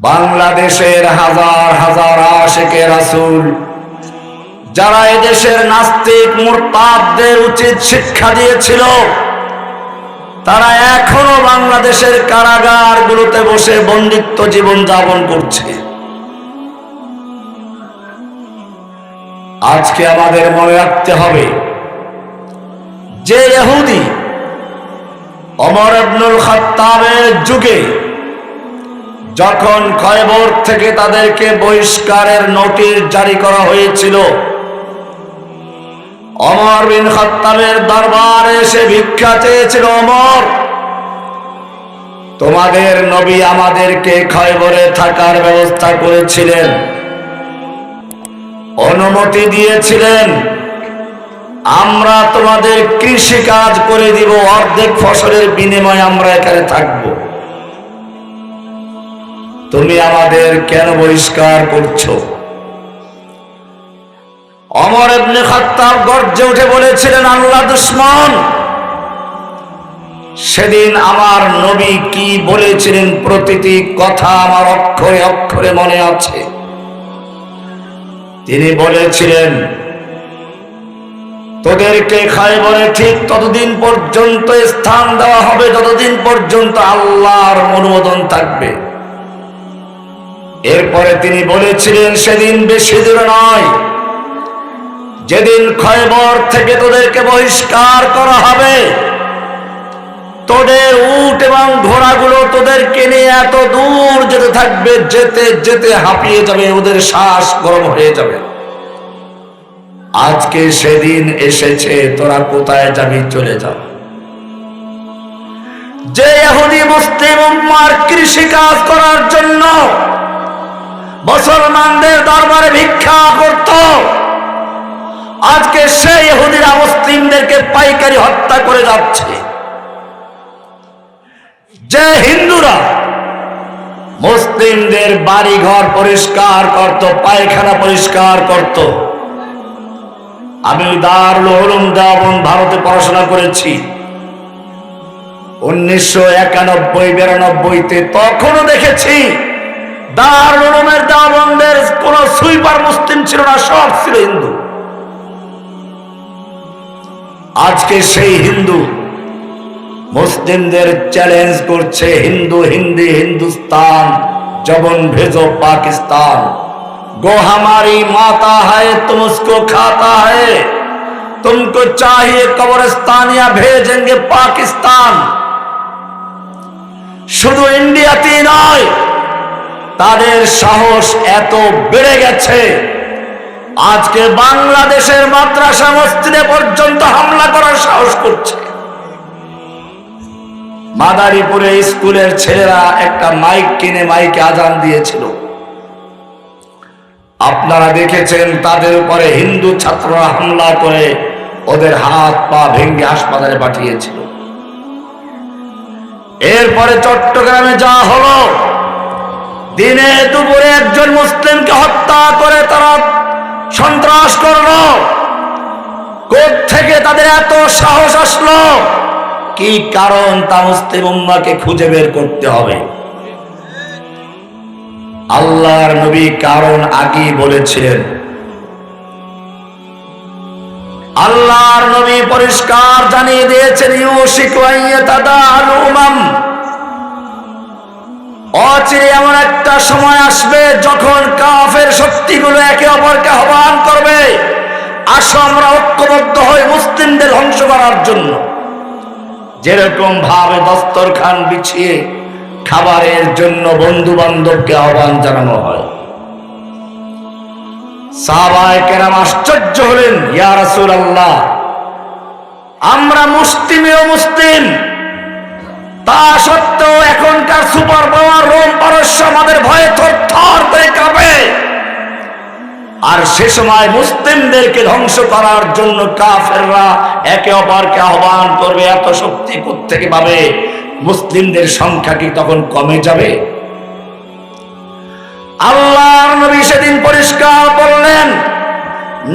বাংলাদেশের হাজার হাজার আশিকে রাসূল যারা এদেশের নাস্তিক মুরতাদদের উচিত শিক্ষা দিয়েছিল, তারা এখনো বাংলাদেশের কারাগারগুলোতে বসে বন্দিত্ব জীবন যাপন করছে। আজকে আমাদের মনে রাখতে হবে যে ইহুদি ওমর ইবনুল খাত্তাবের যুগে যখন খয়বর থেকে তাদেরকে বহিষ্কারের নোটিশ জারি করা হয়েছিল, ওমর বিন খাত্তাবের দরবারে এসে ভিক্ষা চেয়েছিল, ওমর, তোমাদের নবী আমাদেরকে খয়বরে থাকার ব্যবস্থা করেছিলেন, অনুমতি দিয়েছিলেন, আমরা তোমাদের কৃষি কাজ করে দিব, অর্ধেক ফসলের বিনিময়ে আমরা এখানে থাকব, তুমি আমাদের কেন বহিষ্কার করছো? ওমর ইবনে খাত্তাব গর্জে উঠে বলেছিলেন, আল্লাহ দুশমন, সেদিন আমার নবী কি বলেছিলেন প্রতিটি কথা আমার অক্ষরে অক্ষরে মনে আছে। তিনি বলেছিলেন, তোদেরকে খয়বরে ঠিক ততদিন পর্যন্ত স্থান দেওয়া হবে যতদিন পর্যন্ত আল্লাহর অনুমোদন থাকবে। এরপরে তিনি বলেছিলেন, সেদিন বেশি দূর নয়, যেদিন খয়বর থেকে তোদেরকে বহিষ্কার করা হবে, তোদের উট এবং ঘোড়াগুলো তোদেরকে নিয়ে এত দূর যেতে থাকবে, যেতে যেতে হাঁপিয়ে যাবে, ওদের শ্বাস গরম হয়ে যাবে। আজকে সেদিন এসেছে, তোরা কোথায় যাবি? চলে যা। যে ইহুদি মুসলিম উম্মার কৃষি কাজ করার জন্য মুসলমানদের দরবারে ভিক্ষা করত, আজকে সেই ইহুদিরা মুসলিমদেরকে পাইকারি হত্যা করে যাচ্ছে। যে হিন্দুরা মুসলিমদের বাড়ি ঘর পরিষ্কার করত, পায়খানা পরিষ্কার করত, আমি দারুল উলুম দেওবন্দ ভারতে পড়াশোনা করেছি 1991-92-তে, তখনও দেখেছি দারুল উলুমের দেওবন্দের কোন সুইপার মুসলিম ছিল না, সব ছিল হিন্দু। আজকে সেই হিন্দু মুসলিমদের চ্যালেঞ্জ করছে, হিন্দু হিন্দি হিন্দুস্তান জবন ভেজো पाकिस्तान, गो हमारी माता है तुम उसको खाता है, तुमको चाहिए कब्रिस्तान या भेजेंगे पाकिस्तान। শুধু ইন্ডিয়াতেই নয়, তাদের সাহস এত বেড়ে গেছে, আজকে বাংলাদেশের মাদ্রাসা মসজিদে পর্যন্ত হামলা করার সাহস করছে। মাদারীপুরে স্কুলের ছেলেরা একটা মাইক কিনে মাইকে আজান দিয়েছিল, আপনারা দেখেছেন, তাদের উপরে হিন্দু ছাত্ররা হামলা করে ওদের হাত পা ভেঙে হাসপাতালে পাঠিয়েছিল। এরপরে চট্টগ্রামে যা হলো, দিনে দুপুরে একজন মুসলিমকে হত্যা করে তারা সন্ত্রাস করলো, কোত্থেকে তাদের এত সাহস আসলো? কি কারণ তা মুসলিম উম্মাহকে খুঁজে বের করতে হবে। আল্লাহর নবী কারণ আগেই বলেছিলেন, আল্লাহর নবী পরিষ্কার জানিয়ে দিয়েছেন, ইউশিকু আন ইয়াতাদাআল উমাম, অচিরে এমন একটা সময় আসবে যখন কাফের শক্তিগুলো একে অপরকে আহ্বান করবে, আসো আমরা ঐক্যবদ্ধ হই মুসলিমদের ধ্বংস করার জন্য। যেরকম ভাবে দস্তরখান বিছিয়ে খাবারের জন্য বন্ধু বান্ধবকে আহ্বান জানানো হয়। সাহাবায়ে কেরাম আশ্চর্য হলেন, ইয়া রাসূলুল্লাহ, আমরা মুসলিমেও মুসলিম, তা সত্ত্বেও এখনকার সুপার পাওয়ার রোম পারস্য আমাদের ভয়ে থরথর করে কাঁপে, আর সে সময় মুসলিমদেরকে ধ্বংস করার জন্য কাফেররা একে অপরকে আহ্বান করবে, এত শক্তি কোত্থেকে পাবে? মুসলিমদের সংখ্যা কি তখন কমে যাবে? আল্লাহর নবী সেদিন পরিষ্কার বললেন,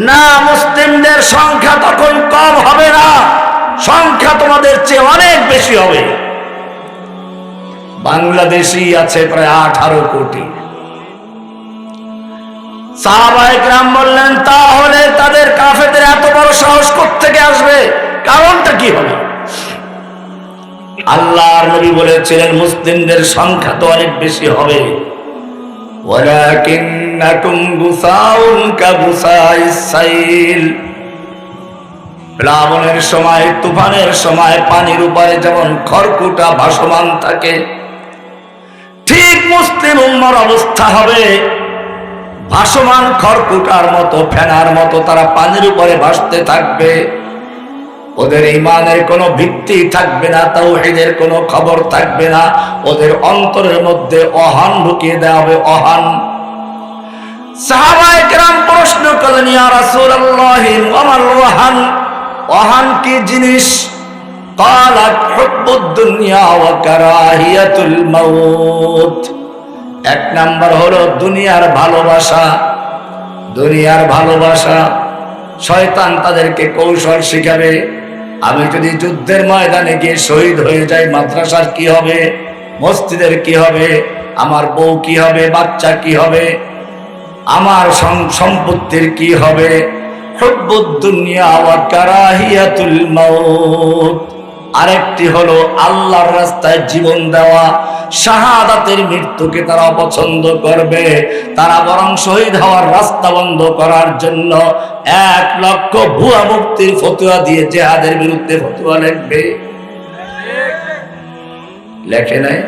না, মুসলিমদের সংখ্যা তখন কম হবে না, সংখ্যা তোমাদের চেয়ে অনেক বেশি হবে। বাংলাদেশি আছে প্রায় 18 কোটি। সাহাবায়ে কেরাম বললেন, তাহলে তাদের কাফেরদের এত বড় সাহস কোত্থেকে আসবে? কারণটা কি হবে? আল্লাহর নবী বলেছিলেন, মুসলিমদের সংখ্যা তো অনেক বেশি হবে, ওয়ালাকিন্নাকুম গুসাউন কাগুসাইস সাইল। প্লাবনের সময়, তুফানের সময় পানির উপরে যেমন খড়কুটা ভাসমান থাকে, ঠিক মুসলিম উম্মার অবস্থা হবে ভাসমান খড়কুটার মতো, ফেনার মতো তারা পানির উপরে ভাসতে থাকবে। ওদের ঈমানের কোনো ভিত্তি থাকবে না, তাওহীদের কোনো খবর থাকবে না, ওদের অন্তরের মধ্যে অহান ঢুকিয়ে দেওয়া হবে, অহান। সাহাবায়ে কেরাম প্রশ্ন করলেন, ইয়া রাসূলুল্লাহ ওয়া মাল ওয়াহান? ওয়াহান কি জিনিস? ক্বালাত হুব্বুদ দুনিয়া ওয়া কারাহিয়াতুল মাউত। এক নাম্বার হলো দুনিয়ার ভালোবাসা। দুনিয়ার ভালোবাসা, শয়তান তাদেরকে কৌশল শিখাবে। আমি যদি যুদ্ধের ময়দানে গিয়ে শহীদ হয়ে যাই, মাদ্রাসার কি হবে, মসজিদের কি হবে, আমার বউ কি হবে, বাচ্চা কি হবে, আমার সম্পত্তির কি হবে? হুব্বুদ দুনিয়া ওয়া কারাহিয়াতুল মাউত। আরেকটি হলো আল্লাহর রাস্তায় জীবন দেওয়া, শাহাদাতের মৃত্যুকে তারা অপছন্দ করবে। তারা বরং শহীদ হওয়ার রাস্তা বন্ধ করার জন্য 1 লক্ষ ভুয়া মুক্তির ফতোয়া দিয়ে জিহাদের বিরুদ্ধে ফতোয়া লিখবে। লেখে নাই?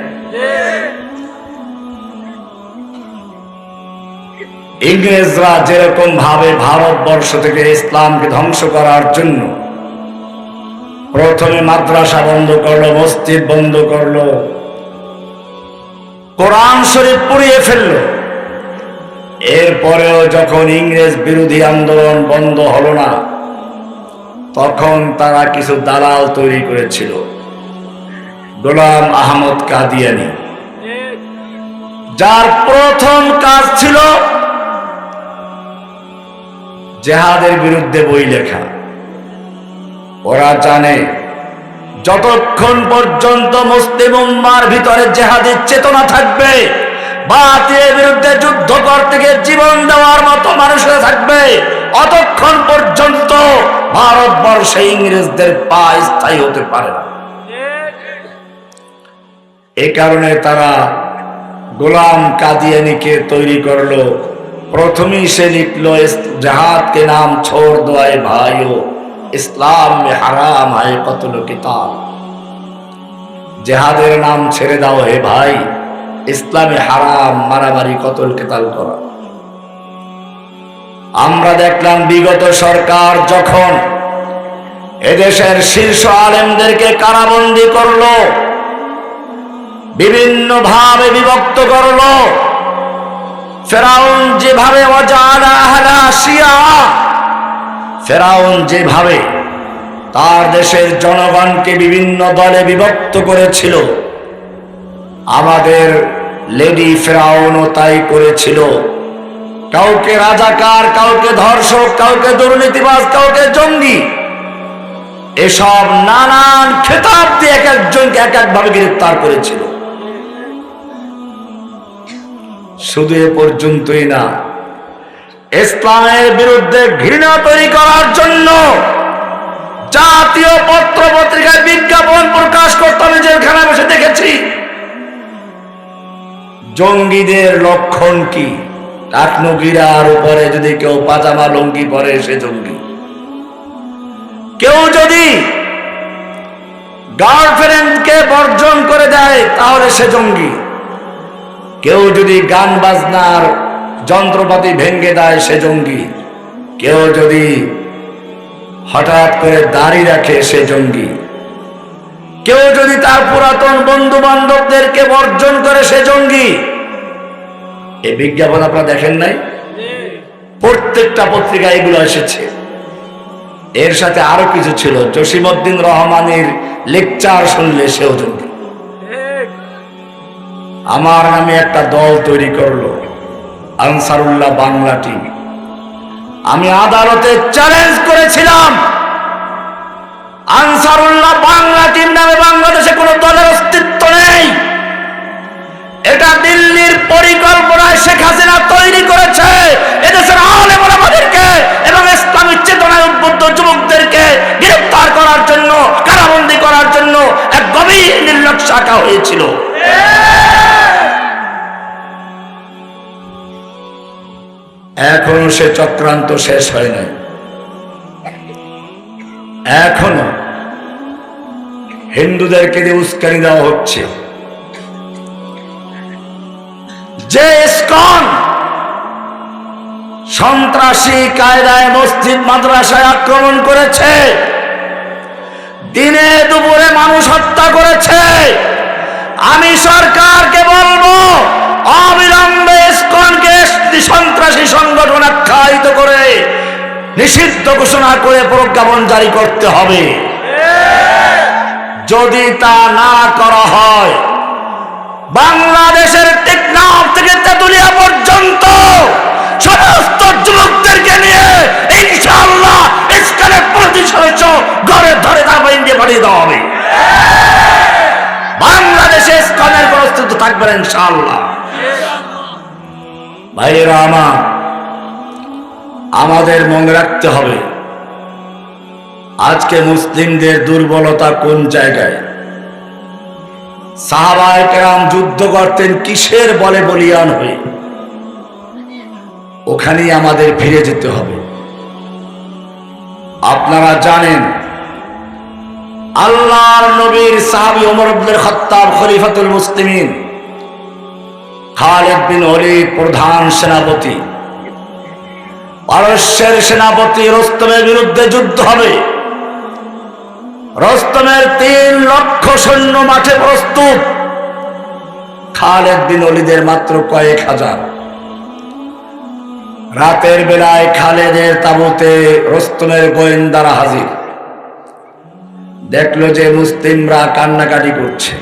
ইংরেজরা যেরকম ভাবে ভারতবর্ষ থেকে ইসলামকে ধ্বংস করার জন্য প্রথমে মাদ্রাসা বন্ধ করলো, মসজিদ বন্ধ করলো, কোরআন শরীফ পুড়িয়ে ফেললো, এরপরেও যখন ইংরেজ বিরোধী আন্দোলন বন্ধ হলো না, তখন তারা কিছু দালাল তৈরি করেছিল, গোলাম আহমদ কাদিয়ানি, যার প্রথম কাজ ছিল জিহাদের বিরুদ্ধে বই লেখা। ওরা জানে যতক্ষণ পর্যন্ত মুসলিম উম্মার ভিতরে জিহাদের চেতনা থাকবে, বাতিলের বিরুদ্ধে যুদ্ধ করতে গিয়ে জীবন দেওয়ার মতো মানুষরা থাকবে, অতক্ষণ পর্যন্ত ভারতবর্ষে ইংরেজদের পা স্থায়ী হতে পারে না। এই কারণে তারা গোলাম কাদিয়ানিকে তৈরি করলো। প্রথমেই সে লিখলো, জিহাদ के नाम छोड़ दो ऐ भाइयों, ইসলাম में হারাম है कत्ल किताल। জিহাদের নাম ছেড়ে দাও হে ভাই, ইসলামে হারাম মারামারি কতল কেতাল করা। আমরা দেখলাম বিগত সরকার যখন এদেশের শীর্ষ আলেমদেরকে কারাবন্দী করলো, বিভিন্ন ভাবে বিভক্ত করলো, ফেরাউন যেভাবে ওয়াজালা আহলা শিয়া, ফেরাউন যেভাবে তার দেশের জনগণকে বিভিন্ন দলে বিভক্ত করেছিল, আমাদের লেডি ফেরাউনও তাই করেছিল। কাউকে রাজাকার, কাউকে ধর্ষক, কাউকে দুর্নীতিবাজ, কাউকে জঙ্গি, এসব নানান খেতাব দিয়ে এক একজনকে এক একভাবে গ্রেফতার করেছিল। শুধু এ পর্যন্তই না, ইসলামের বিরুদ্ধে ঘৃণা তৈরি করার জন্য জাতীয় পত্র পত্রিকায় বিজ্ঞাপন প্রকাশ করতে আমি জেলখানায় বসে দেখেছি। জঙ্গিদের লক্ষণ কি? টাকনুগিরার উপরে যদি কেউ পাজামা লুঙ্গি পরে সে জঙ্গি, কেউ যদি গার্লফ্রেন্ডকে বর্জন করে দেয় তাহলে সে জঙ্গি, কেউ যদি গান বাজনার যন্ত্রপাতি ভেঙে দেয় সে জঙ্গি, কেউ যদি হঠাৎ করে দাড়ি রাখে সে জঙ্গি, কেউ যদি তার পুরাতন বন্ধু বান্ধবদেরকে বর্জন করে সে জঙ্গি। এই বিজ্ঞাপন আপনারা দেখেন নাই? প্রত্যেকটা পত্রিকায় এগুলো এসেছে। এর সাথে আরো কিছু ছিল, জসিমউদ্দিন রহমানের লেকচার শুনলে সেও জঙ্গি। আমার নামে একটা দল তৈরি করলো, আনসারুল্লাহ বাংলা টিম। আমি আদালতে চ্যালেঞ্জ করেছিলাম, আনসারুল্লাহ বাংলা টিম নামে বাংলাদেশে কোনো দলের অস্তিত্ব নেই। এটা দিল্লির পরিকল্পনায় শেখ হাসিনা তৈরি করেছে এদেশের আলেম ওলামাদেরকে এবং ইসলামী চেতনায় উদ্বুদ্ধ যুবকদেরকে গ্রেফতার করার জন্য, কারাবন্দী করার জন্য এক গভীর নির্লক্ষ্য আঁকা হয়েছিল। এখনো সে চক্রান্ত শেষ হয় নাই। এখনো হিন্দুদেরকে দিয়ে উস্কানি দেওয়া হচ্ছে। যে ইসকন সন্ত্রাসী কায়দায় মসজিদ মাদ্রাসায় আক্রমণ করেছে, দিনে দুপুরে মানুষ হত্যা করেছে, আমি সরকারকে বলবো অবিলম্বে ইসকনকে সন্ত্রাসী সংগঠন আখ্যায়িত করে নিষিদ্ধ ঘোষণা করে প্রজ্ঞাপন জারি করতে হবে। যদি তা না করা হয়, বাংলাদেশের টেকনাফ থেকে তেতুলিয়া পর্যন্ত সমস্ত যুবকদেরকে নিয়ে ইনশাআল্লাহ ইসলামের প্রতিশোধ ঘরে ধরে তারপর ইন্ডিয়া পাঠিয়ে দেওয়া হবে। বাংলাদেশে ইসলামের প্রস্তুত থাকবেন ইনশাআল্লাহ। ভাইরা আমার, আমাদের মনে রাখতে হবে আজকে মুসলিমদের দুর্বলতা কোন জায়গায়। সাহাবায়ে কেরাম যুদ্ধ করতেন কিসের বলে বলিয়ান হয়ে? ওখানেই আমাদের ফিরে যেতে হবে। আপনারা জানেন আল্লাহর নবীর সাহাবী ওমর ইবনে খাত্তাব খলিফাতুল মুসলিমিন, খালিদ বিন ওলীদ প্রধান সেনাপতি, পারস্যের সেনাপতি রুস্তমের বিরুদ্ধে যুদ্ধ হবে। রুস্তমের 3 লক্ষ সৈন্য মাঠে প্রস্তুত, খালিদ বিন ওলীদের মাত্র কয়েক হাজার। রাতের বেলায় খালেদের তাঁবুতে রুস্তমের গোয়েন্দারা হাজির। দেখলো যে মুসলিমরা কান্নাকাটি করছে।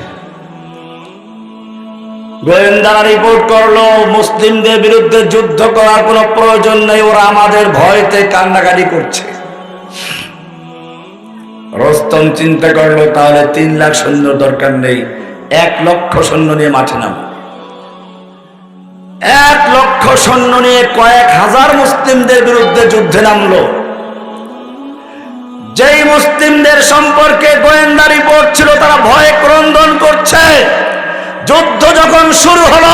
গোয়েন্দারা রিপোর্ট করলো মুসলিমদের বিরুদ্ধে যুদ্ধ করার কোনো প্রয়োজন নেই, ওরা আমাদের ভয়তে কান্নাকাটি করছে। রুস্তম চিন্তা করলো তাহলে 3 লাখ সৈন্য দরকার নেই, 1 লক্ষ সৈন্য নিয়ে মাঠে নামে। 1 লক্ষ সৈন্য নিয়ে কয়েক হাজার মুসলিমদের বিরুদ্ধে যুদ্ধে নামলো। যেই মুসলিমদের সম্পর্কে গোয়েন্দা রিপোর্ট ছিল তারা ভয়ে ক্রন্দন করছে, যুদ্ধ যখন শুরু হলো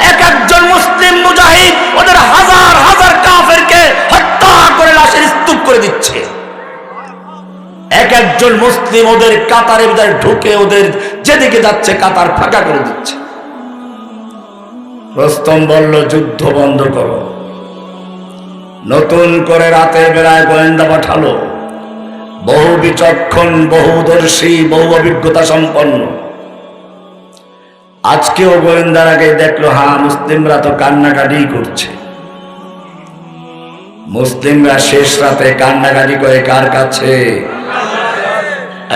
এক একজন মুসলিম মুজাহিদ ওদের হাজার হাজার কাফেরকে হত্যা করে লাশের স্তূপ করে দিচ্ছে। এক একজন মুসলিম ওদের কাতারে ঢুকে ওদের যেদিকে যাচ্ছে কাতার ফাঁকা করে দিচ্ছে। রুস্তম বলল যুদ্ধ বন্ধ করো। নতুন করে রাতের বেলায় গোয়েন্দা পাঠালো, বহু বিচক্ষণ, বহুদর্শী, বহু অভিজ্ঞতা সম্পন্ন। আজকেও গোয়েন্দার আগে দেখলো হ্যাঁ মুসলিমরা তো কান্নাকাটি করছে। মুসলিমরা শেষ রাতে কান্নাকাটি করে কার কাছে?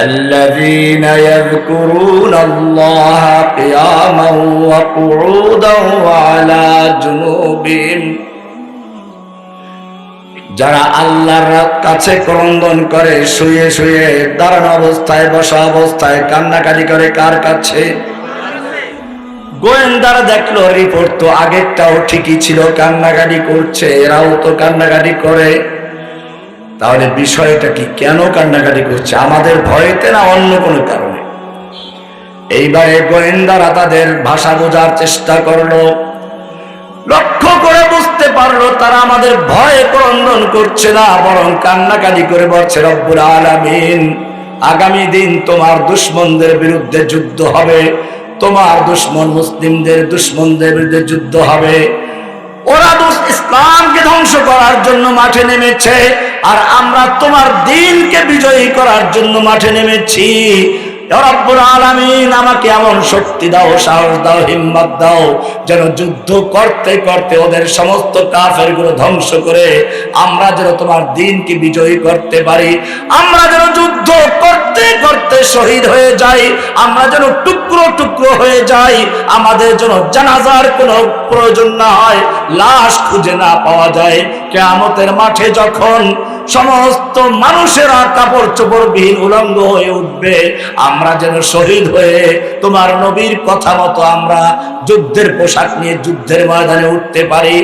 الذين يذكرون الله قياما وقعودا وعلى جنوبهم, যারা আল্লাহর কাছে ক্রন্দন করে শুয়ে শুয়ে, দাঁড়ানো অবস্থায়, বসা অবস্থায় কান্নাকাটি করে কার কাছে? গোয়েন্দারা দেখলো রিপোর্ট তো আগেরটাও ঠিকই ছিল, কান্নাকাটি করছে, এরাও তো কান্নাকাটি করে। তাহলে বিষয়টা কি? কেন কান্নাকাটি করছে? আমাদের ভয়েতে না অন্য কোনো কারণে? এইবারে গোয়েন্দারা তাদের ভাষা বোঝার চেষ্টা করলো, লক্ষ্য করে বুঝতে পারলো তারা আমাদের ভয়ে ক্রন্দন করছে না, বরং কান্নাকাটি করে বলছে রব্বুল আলামিন আগামী দিন তোমার দুশমনদের বিরুদ্ধে যুদ্ধ হবে, তোমার দুশমন মুসলিমদের দুশমনদের বিরুদ্ধে যুদ্ধ হবে। ওরা ইসলামকে ধ্বংস করার জন্য মাঠে নেমেছে, আর আমরা তোমার দ্বীনকে বিজয়ী করার জন্য মাঠে নেমেছি। রব্বুল আলামিন আমাকে এমন শক্তি দাও, সাহস দাও, হিম্মত দাও, যেন যুদ্ধ করতে করতে ওদের সমস্ত কাফেরগুলো ধ্বংস করে আমরা যেন তোমার দ্বীনকে বিজয়ী করতে পারি। আমরা যেন যুদ্ধ করতে করতে শহীদ হয়ে যাই, আমরা যেন টুকরো টুকরো হয়ে যাই, আমাদের যেন জানাজার কোনো প্রয়োজন না হয়, লাশ খুঁজে না পাওয়া যায়। কিয়ামতের মাঠে যখন সমস্ত মানুষেরা কাপড় চোপড়বিহীন উলঙ্গ হয়ে উঠবে, আমরা যেন শহীদ হয়ে তোমার নবীর কথা মতো আমরা যুদ্ধের পোশাক নিয়ে যুদ্ধের ময়দানে উঠতে পারি।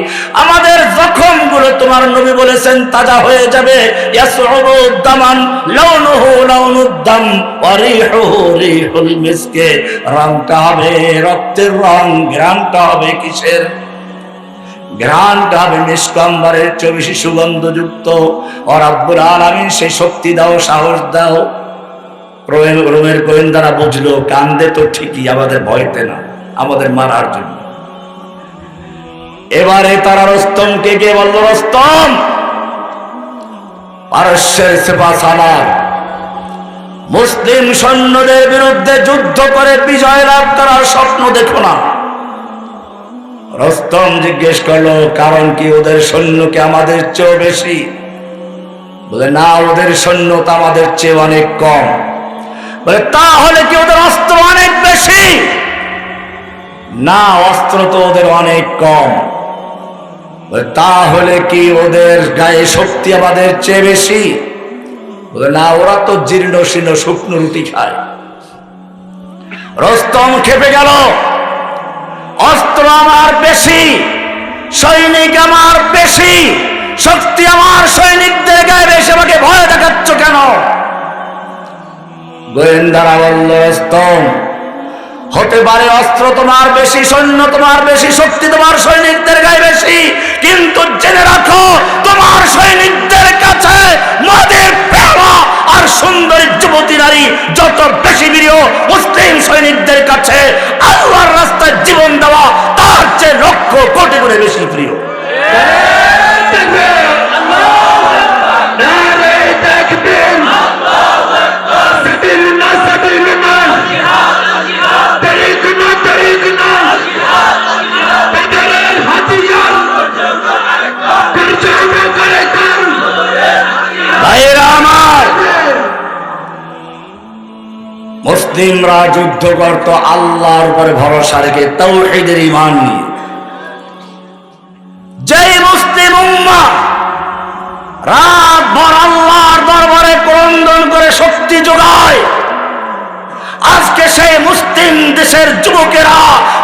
আমাদের জখমগুলো তোমার নবী বলেছেন তাজা হয়ে যাবে। ইয়াসউদুদ্দামান লাউনুহু লাউনুদ্দাম ওয়া রিহুহু রিহুল মিসকে, রংটা হবে রক্তের রং, ঘ্রাণটা হবে কিসের? ঘ্রাণটা হবে নিষ্কম্বরের চেয়ে বেশি সুগন্ধযুক্ত। ও রাব্বুল আলামিন সেই শক্তি দাও, সাহস দাও। রোমের গোয়েন্দারা বুঝলো কান্দে তো ঠিকই, আমাদের ভয়তে না, আমাদের মারার জন্য। এবারে তারা রস্তমকে গিয়ে বলল, রস্তম, পারস্যের সেপাসালার মুসলিম সৈন্যদের বিরুদ্ধে যুদ্ধ করে বিজয় লাভ করার স্বপ্ন দেখো না। রস্তম জিজ্ঞেস করলো, কারণ কি? ওদের সৈন্য কি আমাদের চেয়েও বেশি? বলে, না, ওদের সৈন্য তো আমাদের চেয়ে অনেক কম। বলে, তাহলে কি ওদের অস্ত্র অনেক বেশি? না, অস্ত্র তো ওদের অনেক কম। বলে, তাহলে কি ওদের গায়ে শক্তি আমাদের চেয়ে বেশি? বলে, না, ওরা তো জীর্ণ শীর্ণ শুকনো রুটি খায়। রস্তম খেপে গেল, অস্ত্র আমার বেশি, সৈনিক আমার বেশি, শক্তি আমার সৈনিকদের গায়ে বেশি, আমাকে ভয় দেখাচ্ছ কেন? গোয়েন্দারা বলল, রস্তম, হতে পারে অস্ত্র তোমার বেশি, সৈন্য তোমার বেশি, শক্তি তোমার সৈনিকদের গায়ে বেশি, কিন্তু জেনে রাখো তোমার সৈনিকদের কাছে মদের পেয়ালা আর সুন্দরী যুবতী নারী যত বেশি প্রিয়, মুসলিম সৈনিকদের কাছে আল্লাহর রাস্তায় জীবন দেওয়া তার চেয়ে লক্ষ কোটি গুণে বেশি প্রিয়। মুসলিমরা যুদ্ধ করত আল্লাহর উপরে ভরসা রেখে, তাওহীদের ঈমান নিয়ে। যেই মুসলিম উম্মাহ রাতভর আল্লাহর দরবারে ক্রন্দন করে শক্তি যোগায়, আজকে সেই মুসলিম দেশের যুবকেরা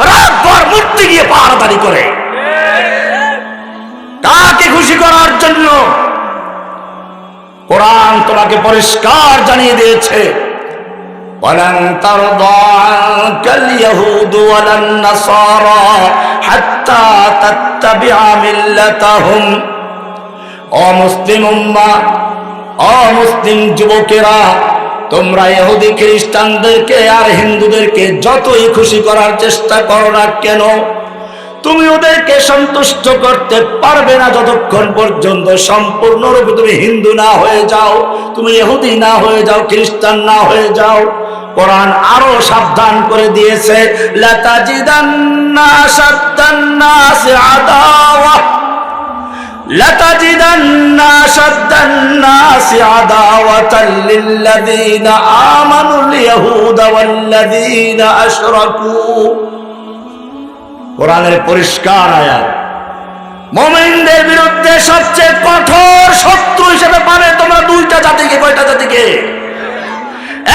রাতভর মূর্তি গিয়ে পাহারাদারি করে। কাকে খুশি করার জন্য? কোরআন তোমাকে পরিষ্কার জানিয়ে দিয়েছে, ওয়ালান তারদা আনকাল ইয়াহুদু ওয়ালান নাসারা হাত্তা তাত্তাবিআ মিল্লাতাহুম। ও মুসলিম উম্মাহ, ও মুসলিম যুবকেরা, তোমরা ইহুদি খ্রিস্টানদেরকে আর হিন্দুদেরকে যতই খুশি করার চেষ্টা করো না কেন, তুমি ওদেরকে সন্তুষ্ট করতে পারবে না যতক্ষণ পর্যন্ত সম্পূর্ণরূপে তুমি হিন্দু না হয়ে যাও, তুমি ইহুদি না হয়ে যাও, খ্রিস্টান না হয়ে যাও। কোরআন আরো সাবধান করে দিয়েছে, লাতাজিদান্না আশাদ্দান নাসি আদাওয়া, লাতাজিদান্না আশাদ্দান নাসি আদাওয়াতাল লিল্লাযীনা আমানুল ইয়াহুদা ওয়াল্লাযীনা আশরাকু। কোরআনের পরিষ্কার আয়াত। মুমিনদের বিরুদ্ধে সবচেয়ে কঠোর শত্রু হিসেবে পাবে তোমরা দুইটা জাতিকে। কয়টা জাতিকে?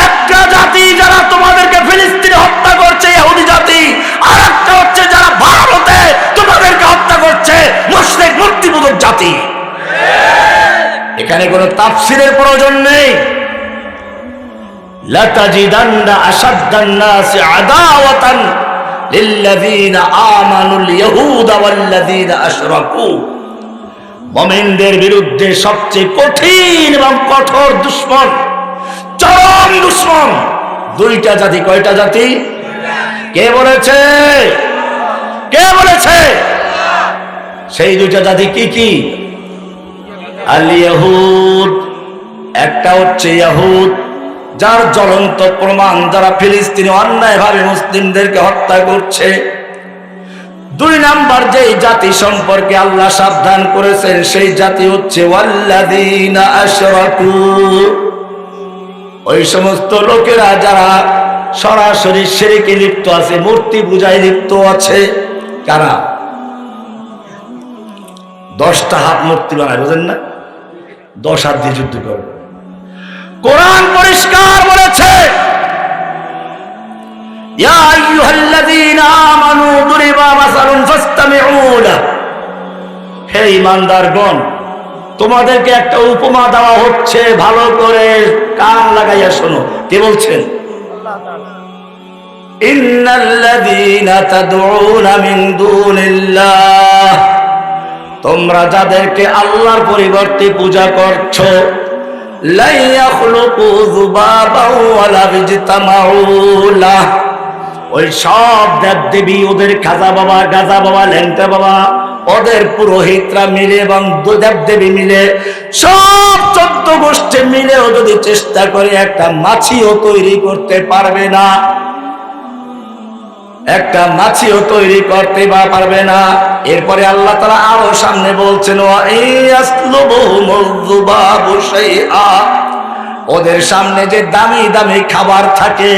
একটা জাতি যারা তোমাদেরকে ফিলিস্তিনে হত্যা করছে, ইহুদি জাতি, আর একটা হচ্ছে যারা ভারতে তোমাদেরকে হত্যা করছে, মুশরিক মূর্তিপূজক জাতি। এখানে কোনো তাফসীরের প্রয়োজন নেই। লাতাজিদান্না আশাদ্দান নাসি আদাওয়াতান লিল্লাযীনা আমানুল ইয়াহুদা ওয়াল্লাযীনা আশরাকু। মুমিনদের বিরুদ্ধে সবচেয়ে কঠিন এবং কঠোর দুশমন, চরম দুশমন দুইটা জাতি। কয়টা জাতি? কে বলেছে? কে বলেছে? সেই দুইটা জাতি কি কি? আল ইয়াহুদ, একটা হচ্ছে ইয়াহুদ, যার জ্বলন্ত প্রমাণ যারা ফিলিস্তিনে অন্যায়ভাবে মুসলিমদেরকে হত্যা করছে। দুই নাম্বার যেই জাতি সম্পর্কে আল্লাহ সাবধান করেছেন সেই জাতি হচ্ছে ওয়াল্লাযীনা আশরাকু, ওই সমস্ত লোকেরা যারা সরাসরি শিরকে লিপ্ত আছে, মূর্তি পূজায় লিপ্ত আছে। কারা? 10টা হাত মূর্তি বানায়, বুঝেন না? 10 হাত দিয়ে যুদ্ধ করবে। কোরআন পরিষ্কার বলেছে, ইয়া আইয়ুহাল্লাযীনা আমানু দুরিবা মাসালুন ফাসতামিউ লাহু, হে ঈমানদারগণ, তোমাদেরকে একটা উপমা দেওয়া হচ্ছে, ভালো করে কান লাগাইয়া শোনো। কে বলছেন? আল্লাহ তাআলা। ইন্নাল্লাযীনা তাদউনা মিন দুনিল্লাহ, তোমরা যাদেরকে আল্লাহর পরিবর্তে পূজা করছো, লা ইয়াখলুকু যুবাবাও ওয়ালা বিজতামাউ লাহ, ওই সব দেবদেবী, ওদের খাজা বাবা, গাজা বাবা, ল্যাংটা বাবা, ওদের পুরোহিতরা মিলে এবং দেবদেবী মিলে সব 14 গোষ্ঠী মিলেও যদি চেষ্টা করে একটা মাছিও তৈরি করতে পারবে না, একটা মাছিও তৈরি করতে পারবে না। এরপরে আল্লাহ তাআলা আরো সামনে বলছেন, ওয়া ইয়াসলুবুহুমুয যুবাবু শাইআ, ওদের সামনে যে দামি দামি খাবার থাকে,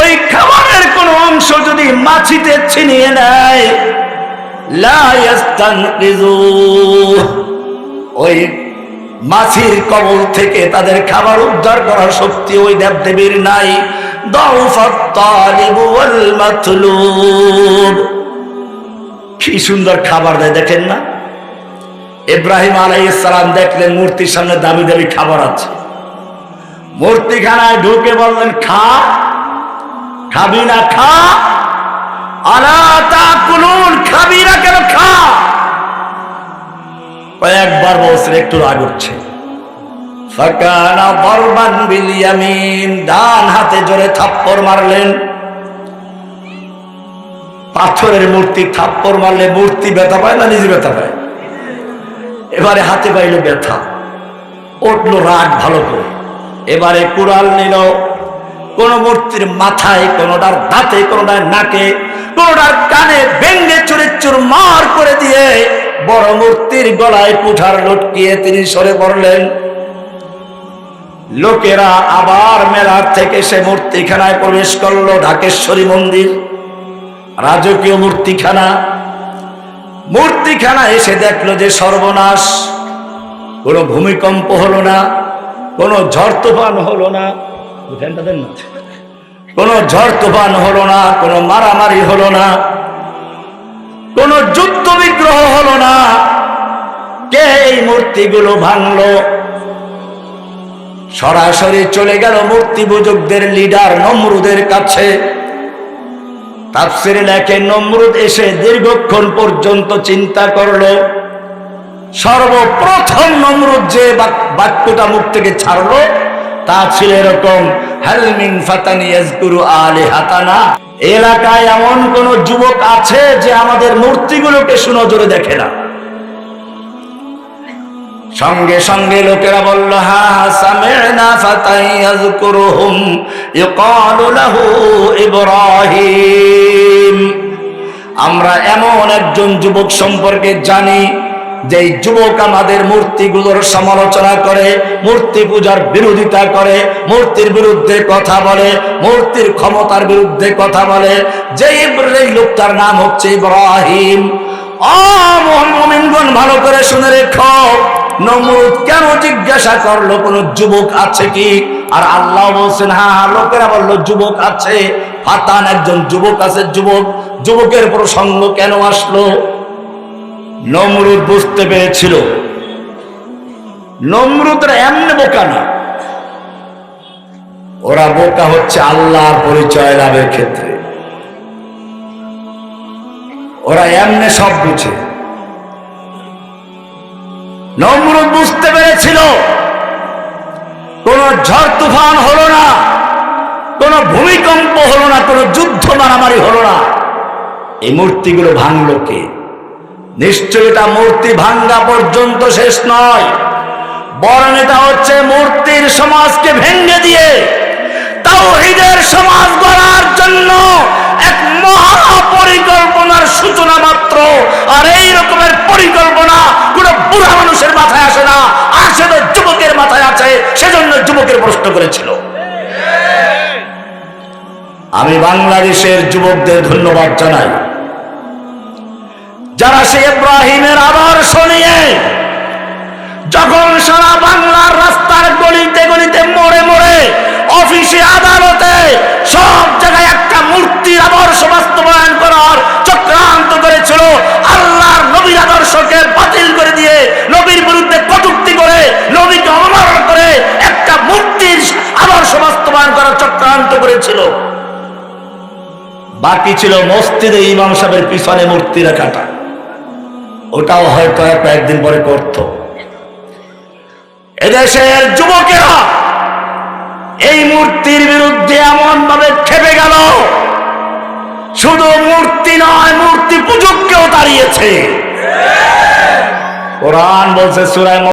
ওই খাবারের কোন অংশ যদি মাছিতে ছিনিয়ে নেয়, লা ইয়াস্তানকিযু, ওই মাছির কবল থেকে তাদের খাবার উদ্ধার করার শক্তি ওই দেবদেবীর নাই। দাউফাত তালিবু ওয়াল মাতলুব, কি সুন্দর খাবার দেয় দেখেন না। ইব্রাহিম আলাইহিস সালাম দেখলেন মূর্তির সামনে দামি দামি খাবার আছে, মূর্তিখানায় ঢুকে বললেন, খা, খাবি না খা, আলা তাকুলুন, খাবি না কেন খা। কয়েকবার বলছেন, একটু রাগ উঠছে। ফাকানা দরবান বিল ইয়ামিন, ডান হাতে জোরে থাপ্পড় মারলেন। পাথরের মূর্তি থাপ্পড় মারলে মূর্তি ব্যথা পায় না নিজে ব্যথা পায়? এবারে হাতে পাইল ব্যথা, উঠলো রাগ ভালো করে। এবারে কুড়াল নিল, কোন মূর্তির মাথায়, কোনটার দাঁতে, কোনটার নাকে, কোনটার কানে ভেঙ্গে চুরিচুর মার করে দিয়ে বড় মূর্তির গলায় কুঠার লটকিয়ে তিনি সরে পড়লেন। লোকেরা আবার মেলার থেকে সে মূর্তিখানায় প্রবেশ করলো। ঢাকেশ্বরী মন্দির, রাজকীয় মূর্তিখানা। মূর্তিখানা এসে দেখলো যে সর্বনাশ, কোনো ভূমিকম্প হলো না, কোনো ঝড় তুফান হলো না, কোনো ঝড় তুফান হলো না, কোনো মারামারি হলো না, কোনো যুদ্ধ বিগ্রহ হলো না। কে এই মূর্তিগুলো ভাঙলো? সরাসরি চলে গেল মূর্তি পূজকদের লিডার নমরুদের কাছে। তাফসীরে লেখে, নমরুদ এসে দীর্ঘক্ষণ পর্যন্ত চিন্তা করলো। সর্বপ্রথম নমরুদ যে বাক্যটা মুখ থেকে ছাড়লো তা ছিল এরকম, হাল মিন ফাতান ইয়াযকুরু আলিহাতানা, এলাকায় এমন কোন যুবক আছে যে আমাদের মূর্তিগুলোকে সুনজরে দেখে না? সঙ্গে সঙ্গে লোকেরা বলল, হা সামি'না ফাতান ইয়াযকুরুহুম ইউকালু লাহু ইব্রাহিম, আমরা এমন একজন যুবক সম্পর্কে জানি যে যুবক আমাদের মূর্তিগুলোর সমালোচনা করে, মূর্তি পূজার বিরোধিতা করে, মূর্তির বিরুদ্ধে কথা বলে, মূর্তির ক্ষমতার বিরুদ্ধে কথা বলে। যেই লোকটার নাম হচ্ছে ইব্রাহিম। মুমিনগণ ভালো করে শুনে রেখো, নমরুদ কেন জিজ্ঞাসা করলো কোন যুবক আছে কি? আর আল্লাহ বলছেন, হ্যাঁ হ্যাঁ। লোকেরা বললো যুবক আছে, ফাতান একজন যুবক আছে। যুবকের প্রসঙ্গ কেন আসলো? নমরুদ বুঝতে পেরেছিল নমরুদরা এমনি বোকা না, ওরা বোকা হচ্ছে আল্লাহর পরিচয় লাভের ক্ষেত্রে। ওরা এমনি সব বুঝে। নমরুদ বুঝতে পেরেছিল কোন ঝড় তুফান হলো না, কোন ভূমিকম্প হলো না, কোন যুদ্ধ মারামারি হলো না। এই মূর্তিগুলো ভাঙলো কে? নিশ্চয় এটা মূর্তি ভাঙ্গা পর্যন্ত শেষ নয়, বরং এটা হচ্ছে মূর্তির সমাজকে ভেঙে দিয়ে তাওহীদের সমাজ গড়ার জন্য এক মহা পরিকল্পনার সূচনা মাত্র। আর এই রকমের পরিকল্পনা কোন বুড়া মানুষের মাথায় আসে না, আসে তো যুবকের মাথায় আছে। সেজন্য যুবকের প্রশ্ন করেছিল। আমি বাংলাদেশের যুবকদের ধন্যবাদ জানাই, যারা সে ইব্রাহিমের আদর্শ নিয়ে যখন সারা বাংলার রাস্তার গলিতে গলিতে মোড়ে মোড়ে অফিসে আদালতে সব জায়গায় একটা মূর্তির আদর্শ বাস্তবায়ন করার চক্রান্ত করেছিল, আল্লাহর নবীর আদর্শকে বাতিল করে দিয়ে নবীর বিরুদ্ধে কটূক্তি করে নবীকে অবমাননা করে একটা মূর্তির আদর্শ বাস্তবায়ন করার চক্রান্ত করেছিল। বাকি ছিল মসজিদে ইমাম সাহেবের পিছনে মূর্তি রাখাটা, ওটাও হয়তো কয়েকদিন পরে করত। এদেশের যুবকেরা এই মূর্তির বিরুদ্ধে এমন ভাবে খেপে গেল, শুধু মূর্তি নয় মূর্তি পূজককেও দাঁড়িয়েছে। কোরআন বলছে সূরা